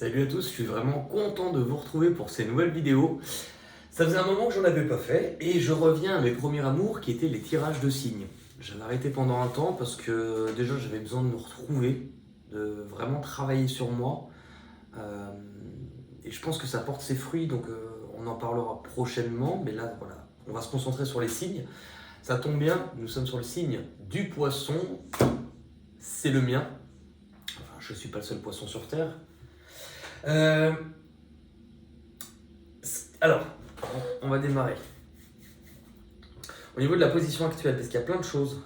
Salut à tous, je suis vraiment content de vous retrouver pour ces nouvelles vidéos. Ça faisait un moment que j'en avais pas fait et je reviens à mes premiers amours qui étaient les tirages de signes. J'avais arrêté pendant un temps parce que déjà j'avais besoin de me retrouver, de vraiment travailler sur moi. Euh, et je pense que ça porte ses fruits, donc on en parlera prochainement. Mais là, voilà, on va se concentrer sur les signes. Ça tombe bien, nous sommes sur le signe du poisson. C'est le mien. Enfin, je ne suis pas le seul poisson sur Terre. Euh, alors, on va démarrer. Au niveau de la position actuelle, parce qu'il y a plein de choses.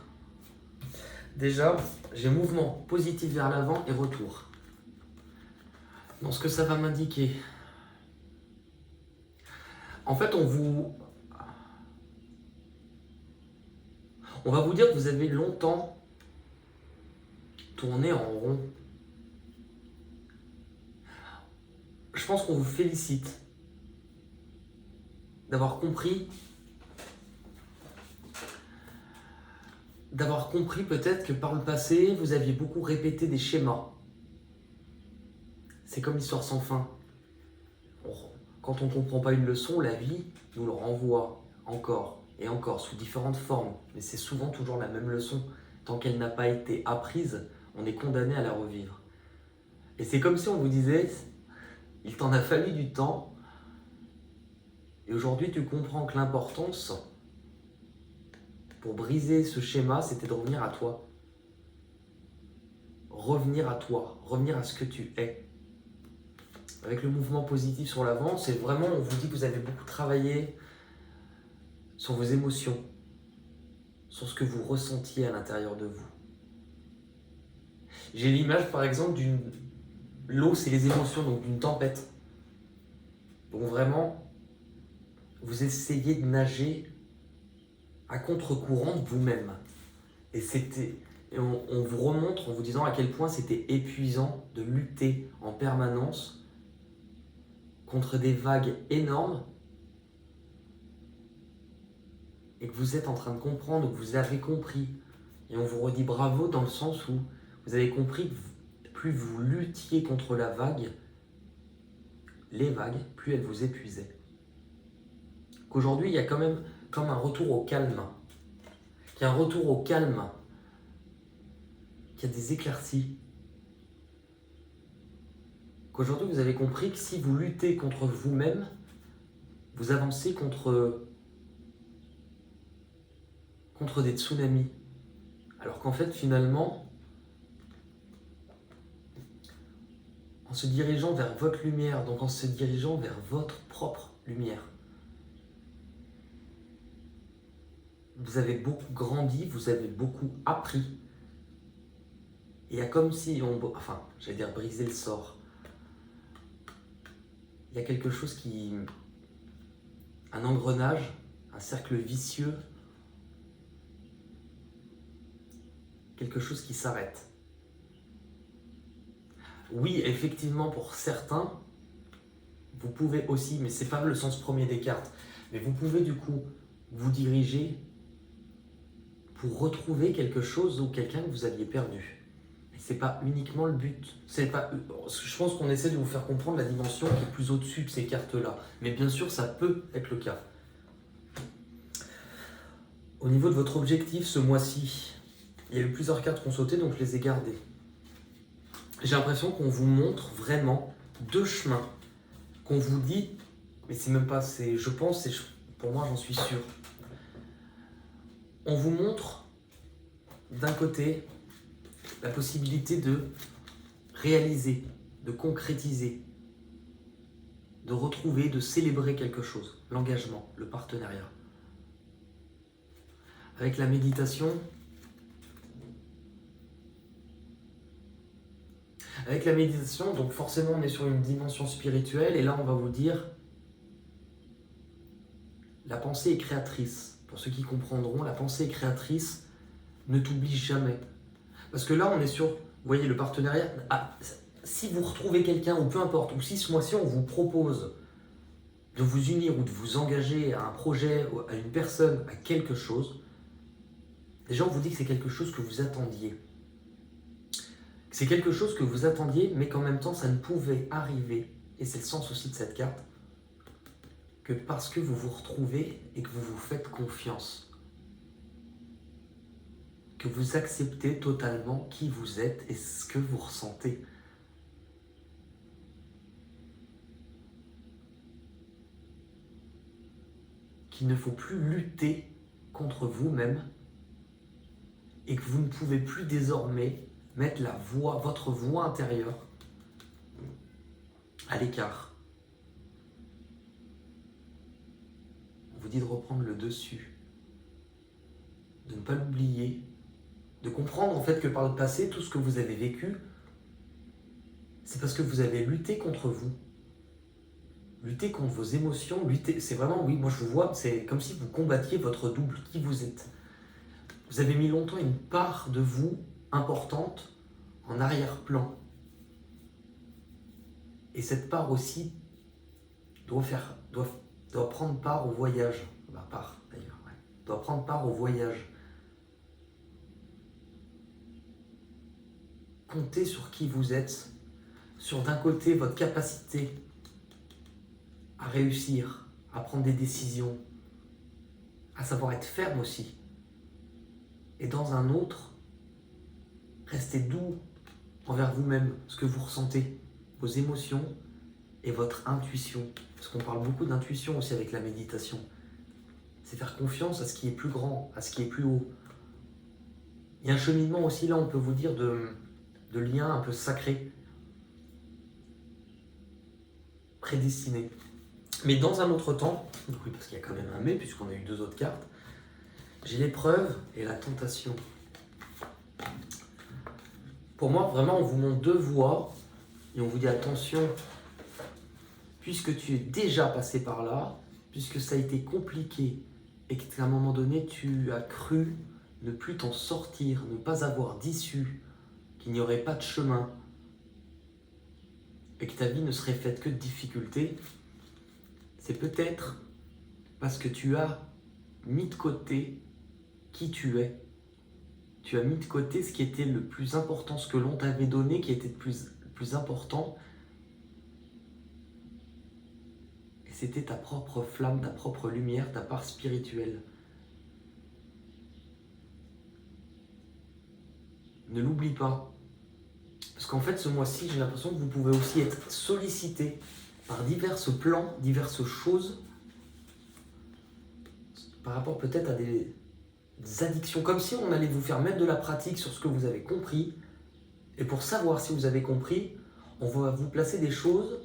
Déjà, j'ai mouvement positif vers l'avant et retour. Donc ce que ça va m'indiquer, en fait, on va vous dire que vous avez longtemps tourné en rond. Je pense qu'on vous félicite d'avoir compris peut-être que par le passé, vous aviez beaucoup répété des schémas. C'est comme l'histoire sans fin. Quand on ne comprend pas une leçon, la vie nous le renvoie encore et encore sous différentes formes. Mais c'est souvent toujours la même leçon. Tant qu'elle n'a pas été apprise, on est condamné à la revivre. Et c'est comme si on vous disait, il t'en a fallu du temps. Et aujourd'hui, tu comprends que l'importance, pour briser ce schéma, c'était de revenir à toi. Revenir à toi, revenir à ce que tu es. Avec le mouvement positif sur l'avant, c'est vraiment, on vous dit que vous avez beaucoup travaillé sur vos émotions, sur ce que vous ressentiez à l'intérieur de vous. J'ai l'image par exemple l'eau, c'est les émotions, donc d'une tempête. Donc vraiment, vous essayez de nager à contre-courant de vous-même. Et on vous remontre en vous disant à quel point c'était épuisant de lutter en permanence contre des vagues énormes et que vous êtes en train de comprendre, que vous avez compris. Et on vous redit bravo dans le sens où vous avez compris que plus vous luttiez contre la vague, les vagues, plus elles vous épuisaient. Qu'aujourd'hui, il y a quand même comme un retour au calme. Qu'il y a un retour au calme. Qu'il y a des éclaircies. Qu'aujourd'hui, vous avez compris que si vous luttez contre vous-même, vous avancez contre des tsunamis. Alors qu'en fait, finalement, en se dirigeant vers votre lumière, donc en se dirigeant vers votre propre lumière, vous avez beaucoup grandi, vous avez beaucoup appris. Et il y a comme si j'allais dire briser le sort. Il y a quelque chose un engrenage, un cercle vicieux, quelque chose qui s'arrête. Oui, effectivement, pour certains, vous pouvez aussi, mais c'est pas le sens premier des cartes, mais vous pouvez du coup vous diriger pour retrouver quelque chose ou quelqu'un que vous aviez perdu. Et c'est pas uniquement le but. Je pense qu'on essaie de vous faire comprendre la dimension qui est plus au-dessus de ces cartes-là. Mais bien sûr, ça peut être le cas. Au niveau de votre objectif ce mois-ci, il y a eu plusieurs cartes qui ont sauté, donc je les ai gardées. J'ai l'impression qu'on vous montre vraiment deux chemins. Qu'on vous dit, mais c'est même pas, pour moi j'en suis sûr. On vous montre d'un côté la possibilité de réaliser, de concrétiser, de retrouver, de célébrer quelque chose, l'engagement, le partenariat. Avec la méditation, donc forcément on est sur une dimension spirituelle et là on va vous dire la pensée est créatrice. Pour ceux qui comprendront, la pensée est créatrice, ne t'oublie jamais. Parce que là on est sur, vous voyez, le partenariat. Si vous retrouvez quelqu'un, ou peu importe, ou si ce mois-ci on vous propose de vous unir ou de vous engager à un projet, à une personne, à quelque chose, déjà on vous dit que c'est quelque chose que vous attendiez. C'est quelque chose que vous attendiez, mais qu'en même temps, ça ne pouvait arriver. Et c'est le sens aussi de cette carte, que parce que vous vous retrouvez et que vous vous faites confiance. Que vous acceptez totalement qui vous êtes et ce que vous ressentez. Qu'il ne faut plus lutter contre vous-même et que vous ne pouvez plus désormais mettre votre voix intérieure à l'écart. On vous dit de reprendre le dessus, de ne pas l'oublier, de comprendre en fait que par le passé, tout ce que vous avez vécu, c'est parce que vous avez lutté contre vous. Lutter contre vos émotions, c'est vraiment, oui, moi je vous vois, c'est comme si vous combattiez votre double, qui vous êtes. Vous avez mis longtemps une part de vous importante en arrière-plan. Et cette part aussi doit prendre part au voyage. Doit prendre part au voyage. Comptez sur qui vous êtes, sur d'un côté votre capacité à réussir, à prendre des décisions, à savoir être ferme aussi. Et dans un autre, restez doux envers vous-même, ce que vous ressentez, vos émotions et votre intuition. Parce qu'on parle beaucoup d'intuition aussi avec la méditation. C'est faire confiance à ce qui est plus grand, à ce qui est plus haut. Il y a un cheminement aussi, là on peut vous dire, de liens un peu sacrés, prédestinés. Mais dans un autre temps, oui parce qu'il y a quand même un mais, puisqu'on a eu 2 autres cartes, j'ai l'épreuve et la tentation. Pour moi, vraiment, on vous montre 2 voies et on vous dit attention, puisque tu es déjà passé par là, puisque ça a été compliqué et qu'à un moment donné, tu as cru ne plus t'en sortir, ne pas avoir d'issue, qu'il n'y aurait pas de chemin et que ta vie ne serait faite que de difficultés, c'est peut-être parce que tu as mis de côté qui tu es. Tu as mis de côté ce qui était le plus important, ce que l'on t'avait donné, qui était le plus important. Et c'était ta propre flamme, ta propre lumière, ta part spirituelle. Ne l'oublie pas. Parce qu'en fait, ce mois-ci, j'ai l'impression que vous pouvez aussi être sollicité par divers plans, diverses choses, par rapport peut-être à des addictions, comme si on allait vous faire mettre de la pratique sur ce que vous avez compris. Et pour savoir si vous avez compris, on va vous placer des choses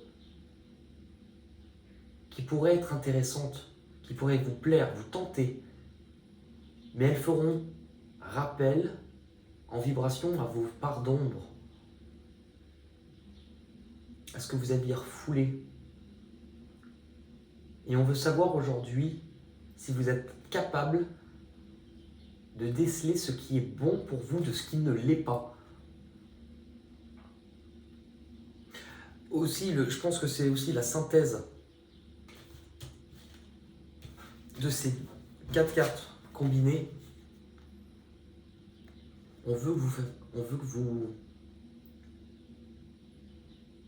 qui pourraient être intéressantes, qui pourraient vous plaire, vous tenter. Mais elles feront rappel en vibration à vos parts d'ombre, à ce que vous aviez refoulé. Et on veut savoir aujourd'hui si vous êtes capable de déceler ce qui est bon pour vous de ce qui ne l'est pas. Aussi, je pense que c'est aussi la synthèse de ces 4 cartes combinées. On veut que vous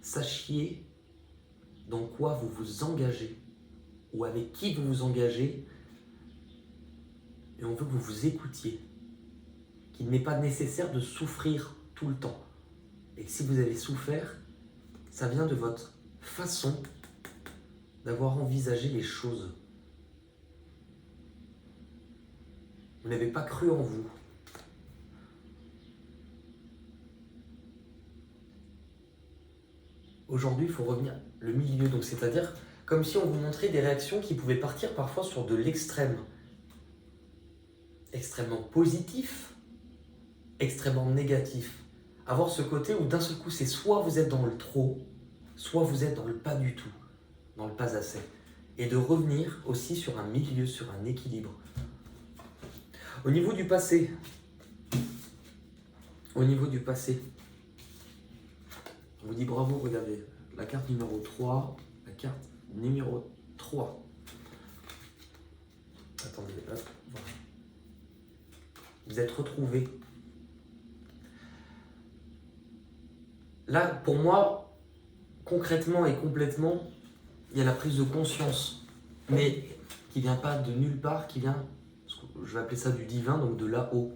sachiez dans quoi vous vous engagez ou avec qui vous vous engagez, et on veut que vous vous écoutiez, qu'il n'est pas nécessaire de souffrir tout le temps, et que si vous avez souffert, ça vient de votre façon d'avoir envisagé les choses. Vous n'avez pas cru en vous. Aujourd'hui, il faut revenir le milieu, donc c'est-à-dire comme si on vous montrait des réactions qui pouvaient partir parfois sur de l'extrême. Extrêmement positif, extrêmement négatif. Avoir ce côté où d'un seul coup, c'est soit vous êtes dans le trop, soit vous êtes dans le pas du tout, dans le pas assez. Et de revenir aussi sur un milieu, sur un équilibre. Au niveau du passé, on vous dit bravo, regardez, la carte numéro 3, la carte numéro 3. Attendez, hop, voilà. Vous êtes retrouvés. Là, pour moi, concrètement et complètement, il y a la prise de conscience, mais qui vient pas de nulle part, qui vient, je vais appeler ça du divin, donc de là-haut.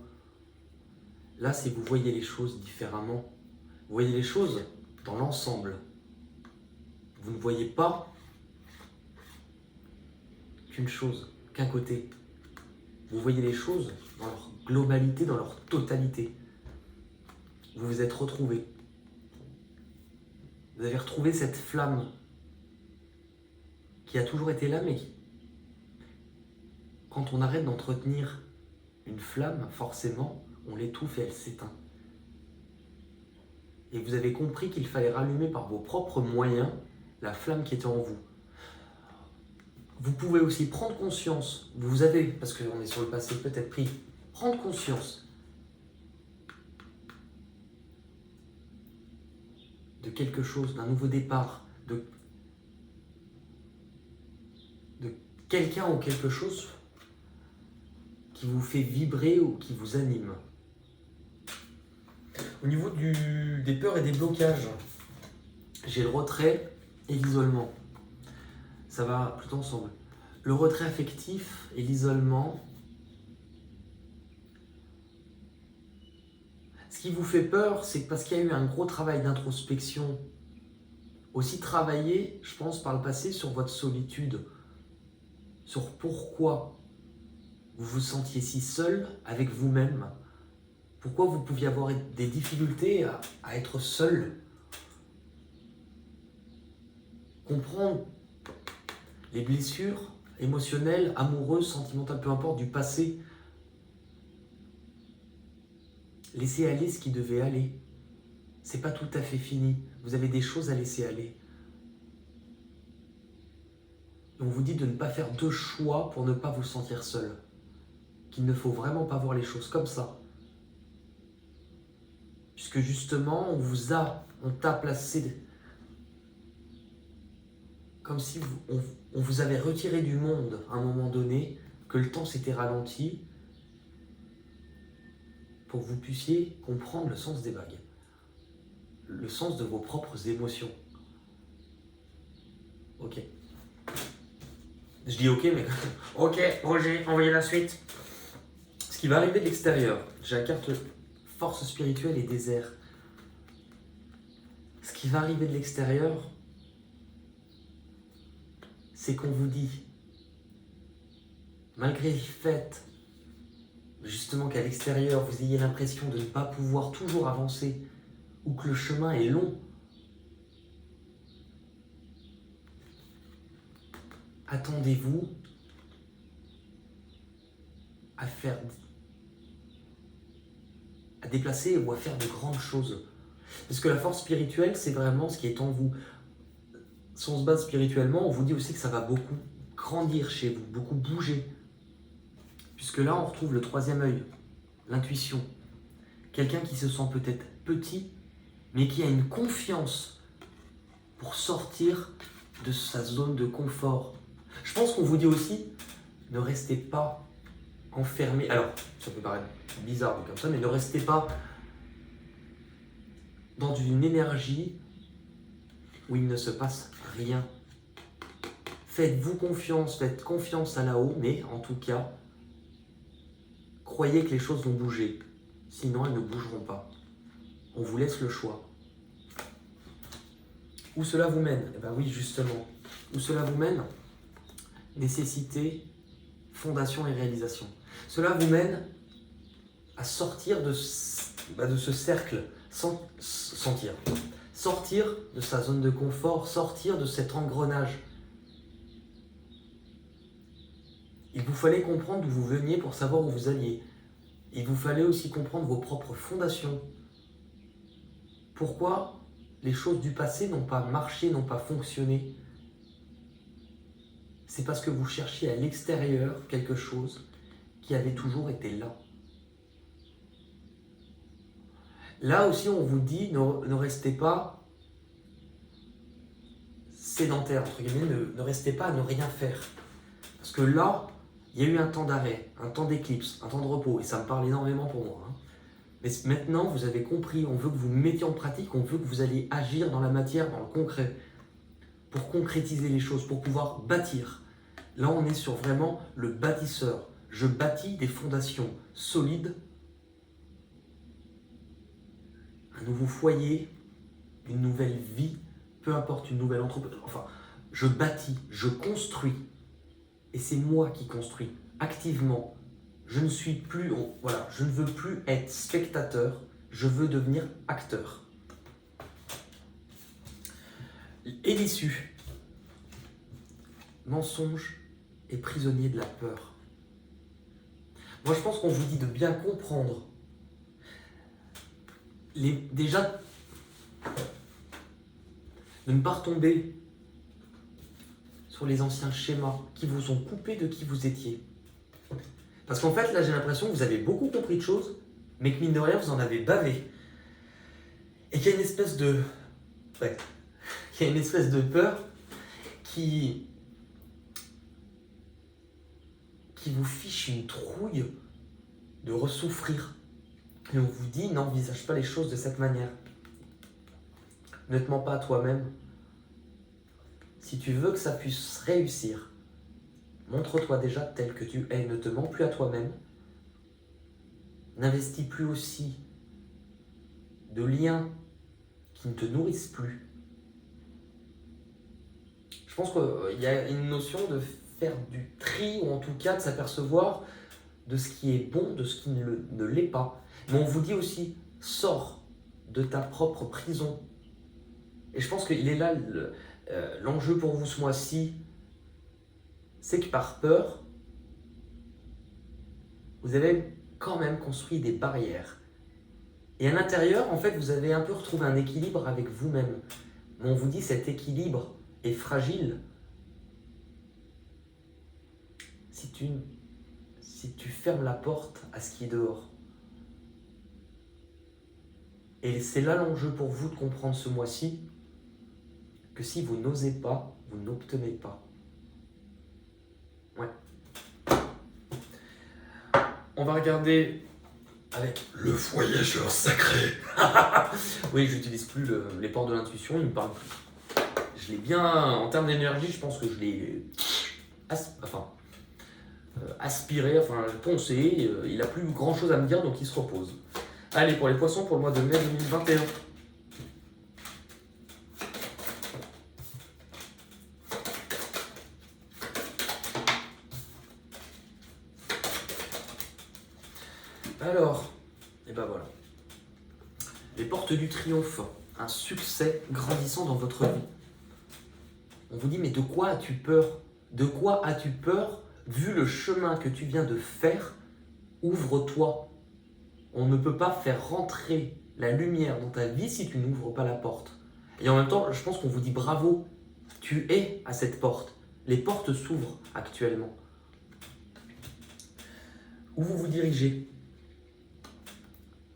Là, c'est vous voyez les choses différemment. Vous voyez les choses dans l'ensemble. Vous ne voyez pas qu'une chose, qu'un côté. Vous voyez les choses dans leur globalité, dans leur totalité. Vous vous êtes retrouvés. Vous avez retrouvé cette flamme qui a toujours été là, mais qui, quand on arrête d'entretenir une flamme, forcément, on l'étouffe et elle s'éteint. Et vous avez compris qu'il fallait rallumer par vos propres moyens la flamme qui était en vous. Vous pouvez aussi prendre conscience, vous avez, parce qu'on est sur le passé peut-être pris, prendre conscience de quelque chose, d'un nouveau départ, de quelqu'un ou quelque chose qui vous fait vibrer ou qui vous anime. Au niveau des peurs et des blocages, j'ai le retrait et l'isolement. Ça va plutôt ensemble. Le retrait affectif et l'isolement. Ce qui vous fait peur, c'est parce qu'il y a eu un gros travail d'introspection. Aussi travailler, je pense, par le passé sur votre solitude. Sur pourquoi vous vous sentiez si seul avec vous-même. Pourquoi vous pouviez avoir des difficultés à être seul. Comprendre les blessures émotionnelles, amoureuses, sentimentales, peu importe, du passé. Laissez aller ce qui devait aller. C'est pas tout à fait fini. Vous avez des choses à laisser aller. Et on vous dit de ne pas faire de choix pour ne pas vous sentir seul. Qu'il ne faut vraiment pas voir les choses comme ça. Puisque justement, on t'a placé comme si on vous avait retiré du monde à un moment donné, que le temps s'était ralenti, pour que vous puissiez comprendre le sens des vagues, le sens de vos propres émotions. Ok. Je dis ok, mais... Ok, Roger, envoyez la suite. Ce qui va arriver de l'extérieur, j'ai la carte force spirituelle et désert. Ce qui va arriver de l'extérieur, c'est qu'on vous dit, malgré le fait, justement qu'à l'extérieur, vous ayez l'impression de ne pas pouvoir toujours avancer, ou que le chemin est long, attendez-vous à déplacer ou à faire de grandes choses. Parce que la force spirituelle, c'est vraiment ce qui est en vous. Si on se base spirituellement, on vous dit aussi que ça va beaucoup grandir chez vous, beaucoup bouger. Puisque là, on retrouve le troisième œil, l'intuition. Quelqu'un qui se sent peut-être petit, mais qui a une confiance pour sortir de sa zone de confort. Je pense qu'on vous dit aussi, ne restez pas enfermé. Alors, ça peut paraître bizarre comme ça, mais ne restez pas dans une énergie où il ne se passe rien. Faites-vous confiance, faites confiance à là-haut, mais en tout cas, croyez que les choses vont bouger. Sinon, elles ne bougeront pas. On vous laisse le choix. Où cela vous mène? Eh bien oui, justement. Où cela vous mène? Nécessité, fondation et réalisation. Cela vous mène à sortir de ce cercle, sortir de sa zone de confort, sortir de cet engrenage. Il vous fallait comprendre d'où vous veniez pour savoir où vous alliez. Il vous fallait aussi comprendre vos propres fondations. Pourquoi les choses du passé n'ont pas marché, n'ont pas fonctionné? C'est parce que vous cherchiez à l'extérieur quelque chose qui avait toujours été là. Là aussi, on vous dit, ne restez pas sédentaire, entre guillemets, ne restez pas à ne rien faire. Parce que là, il y a eu un temps d'arrêt, un temps d'éclipse, un temps de repos, et ça me parle énormément pour moi. Mais maintenant, vous avez compris, on veut que vous mettiez en pratique, on veut que vous alliez agir dans la matière, dans le concret, pour concrétiser les choses, pour pouvoir bâtir. Là, on est sur vraiment le bâtisseur. Je bâtis des fondations solides, un nouveau foyer, une nouvelle vie, peu importe, une nouvelle entreprise. Enfin, je bâtis, je construis. Et c'est moi qui construis activement. Je ne suis plus, voilà, je ne veux plus être spectateur, je veux devenir acteur. Et l'issue, mensonge et prisonnier de la peur. Moi, je pense qu'on vous dit de bien comprendre. Déjà, de ne pas retomber sur les anciens schémas qui vous ont coupé de qui vous étiez. Parce qu'en fait, là, j'ai l'impression que vous avez beaucoup compris de choses, mais que mine de rien, vous en avez bavé. Et qu'il y a une espèce de... Ouais, qu'il y a une espèce de peur qui vous fiche une trouille de ressouffrir. Et on vous dit, n'envisage pas les choses de cette manière. Ne te mens pas à toi-même. Si tu veux que ça puisse réussir, montre-toi déjà tel que tu es. Ne te mens plus à toi-même. N'investis plus aussi de liens qui ne te nourrissent plus. Je pense qu'il y a une notion de faire du tri, ou en tout cas de s'apercevoir de ce qui est bon, de ce qui ne l'est pas. Mais on vous dit aussi, sors de ta propre prison. Et je pense qu'il est là l'enjeu pour vous ce mois-ci, c'est que par peur, vous avez quand même construit des barrières. Et à l'intérieur, en fait, vous avez un peu retrouvé un équilibre avec vous-même. Mais on vous dit, cet équilibre est fragile si tu fermes la porte à ce qui est dehors. Et c'est là l'enjeu pour vous de comprendre ce mois-ci que si vous n'osez pas, vous n'obtenez pas. Ouais. On va regarder avec le voyageur sacré. Oui, j'utilise plus les portes de l'intuition, il me parle plus. Je l'ai bien, en termes d'énergie, je pense que je l'ai aspiré, poncé. Il n'a plus grand chose à me dire, donc il se repose. Allez, pour les poissons, pour le mois de mai 2021. Alors, et ben voilà. Les portes du triomphe, un succès grandissant dans votre vie. On vous dit, mais de quoi as-tu peur? De quoi as-tu peur vu le chemin que tu viens de faire? Ouvre-toi. On ne peut pas faire rentrer la lumière dans ta vie si tu n'ouvres pas la porte. Et en même temps, je pense qu'on vous dit bravo, tu es à cette porte. Les portes s'ouvrent actuellement. Où vous vous dirigez?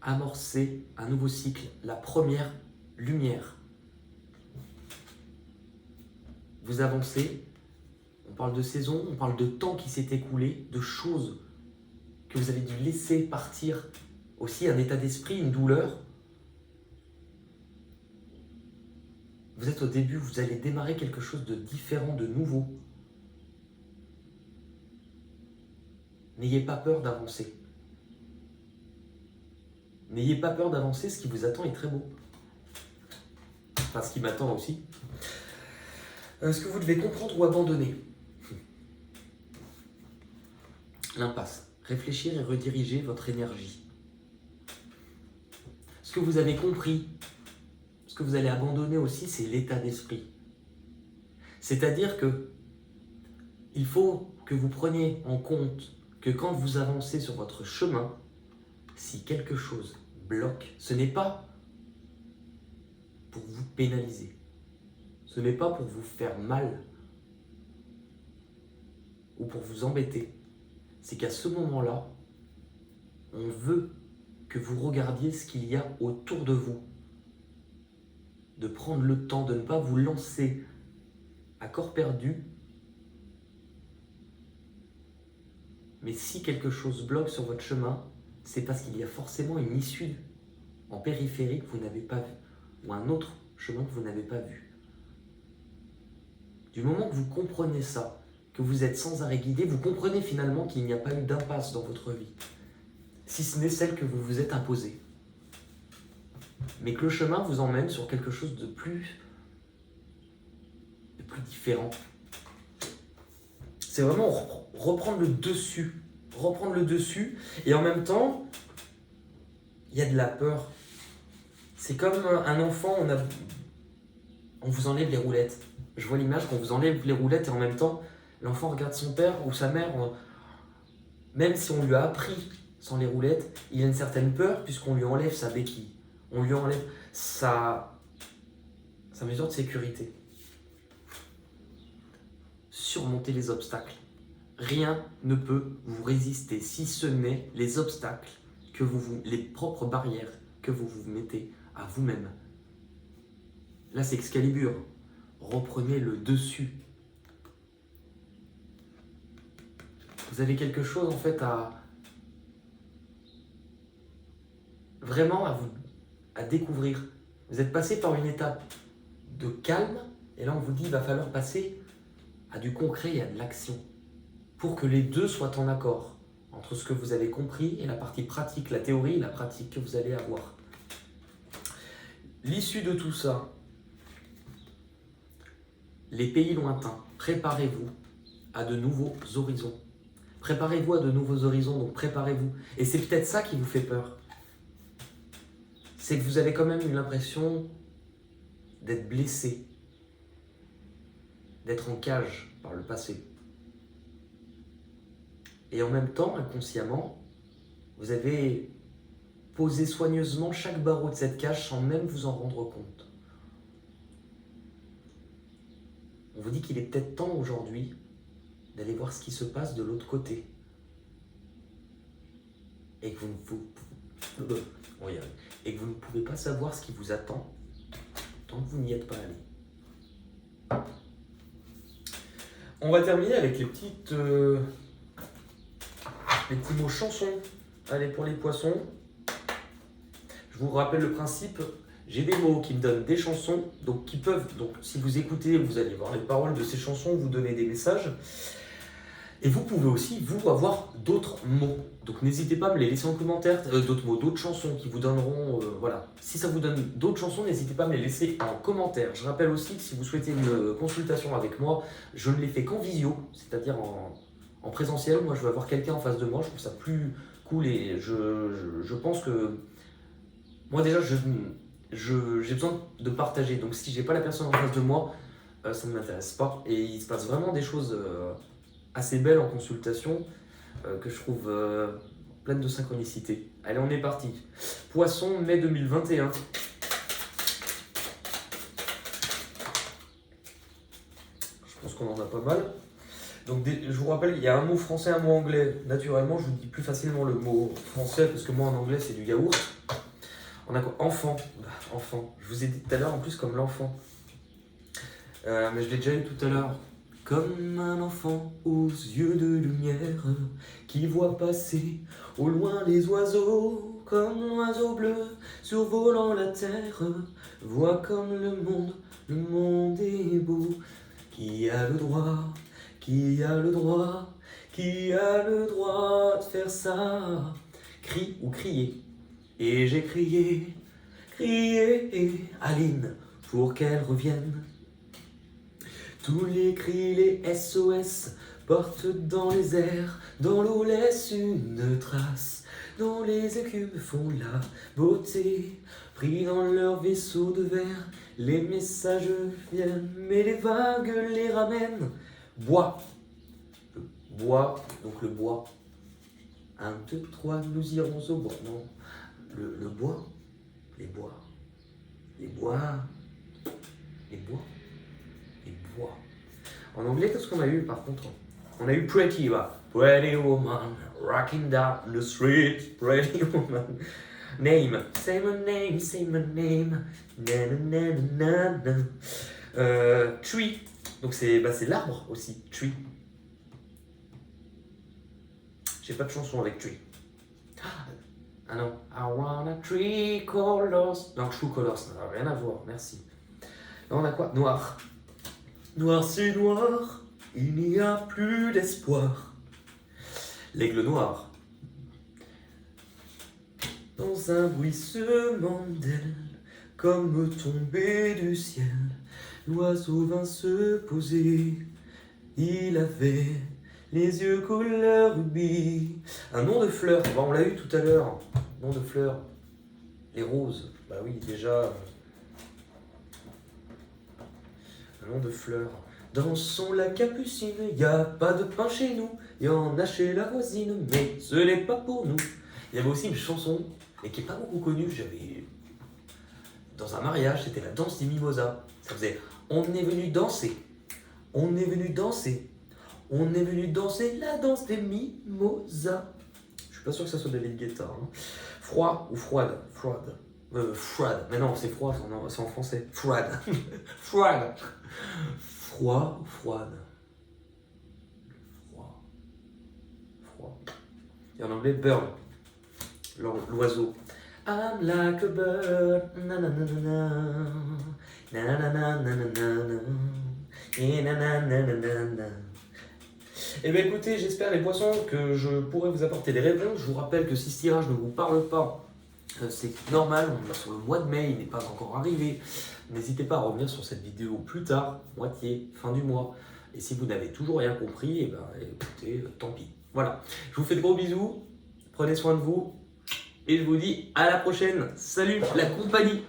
Amorcer un nouveau cycle, la première lumière. Vous avancez, on parle de saison, on parle de temps qui s'est écoulé, de choses que vous avez dû laisser partir, aussi un état d'esprit, une douleur. Vous êtes au début, vous allez démarrer quelque chose de différent, de nouveau. N'ayez pas peur d'avancer. N'ayez pas peur d'avancer, ce qui vous attend est très beau. Enfin, ce qui m'attend aussi. Ce que vous devez comprendre ou abandonner. L'impasse. Réfléchir et rediriger votre énergie. Ce que vous avez compris, ce que vous allez abandonner aussi, c'est l'état d'esprit. C'est-à-dire que il faut que vous preniez en compte que quand vous avancez sur votre chemin, si quelque chose bloque, ce n'est pas pour vous pénaliser. Ce n'est pas pour vous faire mal ou pour vous embêter. C'est qu'à ce moment-là, on veut que vous regardiez ce qu'il y a autour de vous. De prendre le temps de ne pas vous lancer à corps perdu. Mais si quelque chose bloque sur votre chemin, c'est parce qu'il y a forcément une issue en périphérie que vous n'avez pas vue, ou un autre chemin que vous n'avez pas vu. Du moment que vous comprenez ça, que vous êtes sans arrêt guidé, vous comprenez finalement qu'il n'y a pas eu d'impasse dans votre vie, si ce n'est celle que vous vous êtes imposée. Mais que le chemin vous emmène sur quelque chose de plus différent. C'est vraiment reprendre le dessus. Reprendre le dessus, et en même temps, il y a de la peur. C'est comme un enfant, on vous enlève les roulettes. Je vois l'image qu'on vous enlève les roulettes et en même temps, l'enfant regarde son père ou sa mère. Même si on lui a appris sans les roulettes, il y a une certaine peur puisqu'on lui enlève sa béquille. On lui enlève sa mesure de sécurité. Surmonter les obstacles. Rien ne peut vous résister si ce n'est les obstacles, les propres barrières que vous vous mettez à vous-même. Là, c'est Excalibur. Reprenez le dessus. Vous avez quelque chose en fait à découvrir. Vous êtes passé par une étape de calme et là on vous dit il va falloir passer à du concret et à de l'action pour que les deux soient en accord entre ce que vous avez compris et la partie pratique, la théorie et la pratique que vous allez avoir. L'issue de tout ça, les pays lointains, préparez-vous à de nouveaux horizons. Préparez-vous à de nouveaux horizons, donc préparez-vous. Et c'est peut-être ça qui vous fait peur. C'est que vous avez quand même eu l'impression d'être blessé, d'être en cage par le passé. Et en même temps, inconsciemment, vous avez posé soigneusement chaque barreau de cette cage sans même vous en rendre compte. On vous dit qu'il est peut-être temps aujourd'hui d'aller voir ce qui se passe de l'autre côté. Et que vous ne pouvez pas savoir ce qui vous attend tant que vous n'y êtes pas allé. On va terminer avec les petits mots chansons. Allez, pour les poissons, je vous rappelle le principe. J'ai des mots qui me donnent des chansons, donc si vous écoutez, vous allez voir les paroles de ces chansons, vous donner des messages. Et vous pouvez aussi, vous, avoir d'autres mots. Donc n'hésitez pas à me les laisser en commentaire, d'autres mots, d'autres chansons qui vous donneront, voilà. Si ça vous donne d'autres chansons, n'hésitez pas à me les laisser en commentaire. Je rappelle aussi que si vous souhaitez une consultation avec moi, je ne les fais qu'en visio, c'est-à-dire en présentiel. Moi, je veux avoir quelqu'un en face de moi, je trouve ça plus cool et je pense que... Moi déjà, j'ai besoin de partager, donc si j'ai pas la personne en face de moi, ça ne m'intéresse pas. Et il se passe vraiment des choses assez belles en consultation que je trouve pleines de synchronicité. Allez, on est parti. Poisson, mai 2021. Je pense qu'on en a pas mal. Donc je vous rappelle, il y a un mot français, un mot anglais. Naturellement, je vous dis plus facilement le mot français parce que moi en anglais c'est du yaourt. On a quoi? Enfant. Enfant. Je vous ai dit tout à l'heure en plus comme l'enfant. Mais je l'ai déjà eu tout à l'heure. Comme un enfant aux yeux de lumière qui voit passer au loin les oiseaux, comme l'oiseau bleu survolant la terre, voit comme le monde est beau. Qui a le droit, qui a le droit, qui a le droit de faire ça? Crie ou crier. Et j'ai crié, crié, Aline, pour qu'elle revienne. Tous les cris, les SOS, portent dans les airs, dans l'eau laissent une trace, dont les écumes font la beauté. Pris dans leur vaisseau de verre, les messages viennent, mais les vagues les ramènent. Bois, le bois, donc le bois. 1, 2, 3, nous irons au bois. Non, le bois, les bois, les bois, les bois, les bois. En anglais, qu'est-ce qu'on a eu par contre? On a eu Pretty, là. Pretty woman, rocking down the street, pretty woman. Name, say my name, say my name. Na na na na na. Tree, donc c'est l'arbre aussi, tree. J'ai pas de chanson avec tree. Ah non. I wanna three colors. Non, true colors, ça n'a rien à voir, merci. Là, on a quoi? Noir. Noir, c'est noir, il n'y a plus d'espoir. L'aigle noir. Dans un bruissement d'ailes, comme tombé du ciel, l'oiseau vint se poser. Il avait les yeux couleur rubis. Un nom de fleur, bah, on l'a eu tout à l'heure. Nom de fleur. Les roses. Bah oui, déjà. Un nom de fleur. Dansons la capucine, y a pas de pain chez nous, y en a chez la voisine, mais ce n'est pas pour nous. Il y avait aussi une chanson, mais qui est pas beaucoup connue, j'avais dans un mariage, c'était la danse des mimosas. Ça faisait on est venu danser, on est venu danser, on est venu danser la danse des mimosas. Je suis pas sûr que ça soit David Guetta. Hein. Froid ou froide? Froide. Froide. Mais non, c'est froid, c'est en français. Froide. Froide. Froid ou froide? Froid. Froid. Et en anglais, bird. L'oiseau. I'm like a bird. Na na na na na. Na na na na na na na. Et na na na na na na. Eh bien écoutez, j'espère les poissons que je pourrai vous apporter des réponses. Je vous rappelle que si ce tirage ne vous parle pas, c'est normal, on est sur le mois de mai, il n'est pas encore arrivé. N'hésitez pas à revenir sur cette vidéo plus tard, moitié, fin du mois. Et si vous n'avez toujours rien compris, eh ben, écoutez, tant pis. Voilà, je vous fais de gros bisous, prenez soin de vous, et je vous dis à la prochaine. Salut la compagnie!